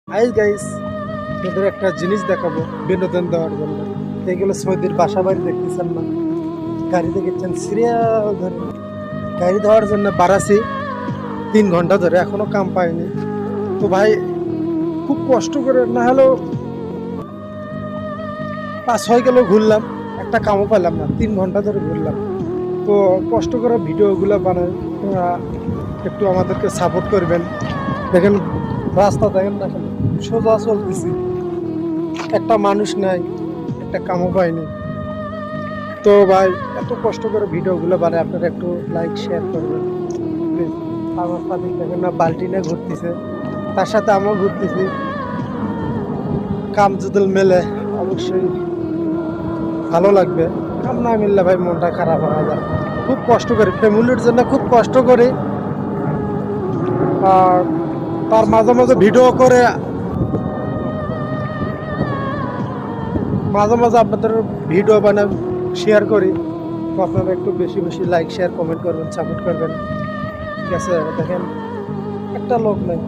Hi guys, তোদের একটা জিনিস দেখাবো বিনোদন দেওয়ার জন্য। এইগুলো সৌদির বাসা বাড়ি দেখতেছেন না, গাড়ি দেখেছেন সিরিয়াল ধরে গাড়ি দেওয়ার জন্য বাড়াছি 3 ঘন্টা ধরে, এখনো কাম পাইনি। তো ভাই খুব কষ্ট করে না হলেও 5-6 কিলো ঘুরলাম, একটা কামও পেলাম না, 3 ঘন্টা ধরে ঘুরলাম। তো কষ্ট করে ভিডিওগুলো বানাই, তোমরা একটু আমাদেরকে সাপোর্ট করবেন। দেখেন রাস্তা দেখেন না, খালি সোজা চলতেছি, একটা মানুষ নাই, একটা কামও পাইনি। তো ভাই এত কষ্ট করে ভিডিওগুলো বানায়, আপনারা একটু লাইক শেয়ার করবেন প্লিজ। আমার সাথে দেখেন না বাল্টি নিয়ে ঘুরতেছে, তার সাথে আমিও ঘুরতেছি। কাম যদি মেলে অবশ্যই ভালো লাগবে, কাম না মিললে ভাই মনটা খারাপ হয়ে যায়। খুব কষ্ট করি, ফ্যামিলির জন্য খুব কষ্ট করি। আর তার মাঝে মাঝে ভিডিও করে, মাঝে মাঝে আপনাদের ভিডিও বানাই শেয়ার করি। তো আপনারা একটু বেশি বেশি লাইক শেয়ার কমেন্ট করবেন, সাপোর্ট করবেন। ঠিক আছে, দেখেন একটা লোক নেই,